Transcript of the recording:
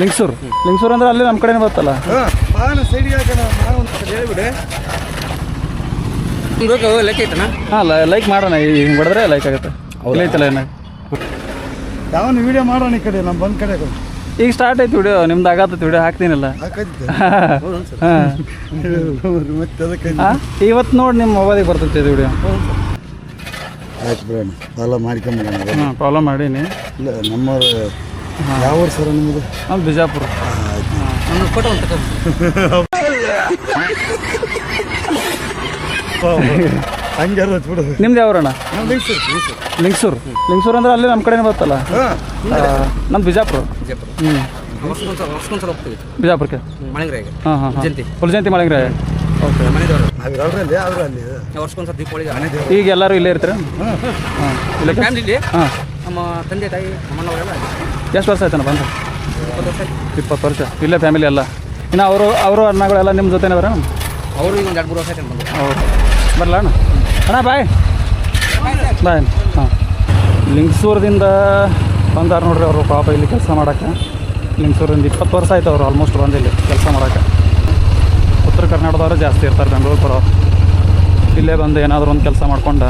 ಲಿಂಗ್ಸೂರು ಅಂದ್ರೆ ಅಲ್ಲಿ ನಮ್ಮ ಕಡೆನೇ ಬರ್ತಲ್ಲ. ಹಾಂ ಲೈಕ್ ಮಾಡೋಣ, ಹಿಂಗೆ ಹೊಡೆದ್ರೆ ಲೈಕ್ ಆಗುತ್ತೆ. ಐತಲ್ಲ ಏನಾಗ ಯಾವನು ವಿಡಿಯೋ ಮಾಡೋಣ ಈ ಕಡೆ ನಮ್ಮ ಬಂದ ಕಡೆ ಈಗ ಸ್ಟಾರ್ಟ್ ಆಯ್ತು ವಿಡಿಯೋ, ನಿಮ್ದು ಆಗತ್ತೆ ವಿಡಿಯೋ ಹಾಕ್ತೀನಲ್ಲ. ಹಾಂ ಇವತ್ತು ನೋಡಿ ನಿಮ್ಮ ಮೊಬೈಲಿಗೆ ಬರ್ತೈತೆ ಇದು ವಿಡಿಯೋ. ಆಯ್ತು ಬಿಡೋಣ, ಫಾಲೋ ಮಾಡ್ಕೊಂಬಿಡೋಣ. ಹಾಂ ಫಾಲೋ ಮಾಡೀನಿ. ಇಲ್ಲ ನಮ್ಮ ಯಾವ ಊರು ಸರ್ ನಿಮ್ಮದು? ನಮ್ಮ ಬಿಜಾಪುರ. ಹಂಗೆ ಬಿಡೋದು. ನಿಮ್ದು ಯಾವ್ರಣ್ಣ? ಲಿಂಗ್ಸೂರು ಅಂದ್ರೆ ಅಲ್ಲಿ ನಮ್ಮ ಕಡೆನೇ ಬರ್ತಲ್ಲ. ನಮ್ಮ ಬಿಜಾಪುರ. ಬಿಜಾಪುರಕ್ಕೆ ಹಾಂ ಹಾಂ ಫುಲ್ಜಂತಿ ಮಳೆಗ್ರೆ. ಓಕೆ ಈಗ ಎಲ್ಲರೂ ಇಲ್ಲೇ ಇರ್ತೀರ? ಹಾಂ ಇಲ್ಲ ಹಾಂ. ನಮ್ಮ ತಂದೆ ತಾಯಿ ನಮ್ಮಣ್ಣವರೆಲ್ಲ ಎಷ್ಟು ವರ್ಷ ಆಯ್ತಾನ ಬಂದು? 20 ವರ್ಷ. ಇಲ್ಲೇ ಫ್ಯಾಮಿಲಿ ಎಲ್ಲ. ಇನ್ನು ಅವರು ಅಣ್ಣಗಳೆಲ್ಲ ನಿಮ್ಮ ಜೊತೆನೇ ಬರ? ಅವರು ಈಗ ಒಂದು 2-3 ವರ್ಷ ಆಯ್ತು ಬಂದು. ಹೌದು ಬರಲ್ಲ ಅಣ್ಣ. ಅಣ್ಣ ಬಾಯ್ ಬಾಯ್. ಹಾಂ ಲಿಂಗ್ಸೂರದಿಂದ ಬಂದಾರ ನೋಡ್ರಿ ಅವರು ಪಾಪ ಇಲ್ಲಿ ಕೆಲಸ ಮಾಡೋಕ್ಕೆ. ಲಿಂಗ್ಸೂರಿಂದ 20 ವರ್ಷ ಆಯ್ತು ಅವರು ಆಲ್ಮೋಸ್ಟ್ ಬಂದು ಇಲ್ಲಿ ಕೆಲಸ ಮಾಡೋಕ್ಕೆ. ಉತ್ತರ ಕರ್ನಾಟಕದವರು ಜಾಸ್ತಿ ಇರ್ತಾರೆ, ಬೆಂಗಳೂರು ಬರೋರು. ಇಲ್ಲೇ ಬಂದು ಏನಾದರೂ ಒಂದು ಕೆಲಸ ಮಾಡ್ಕೊಂಡು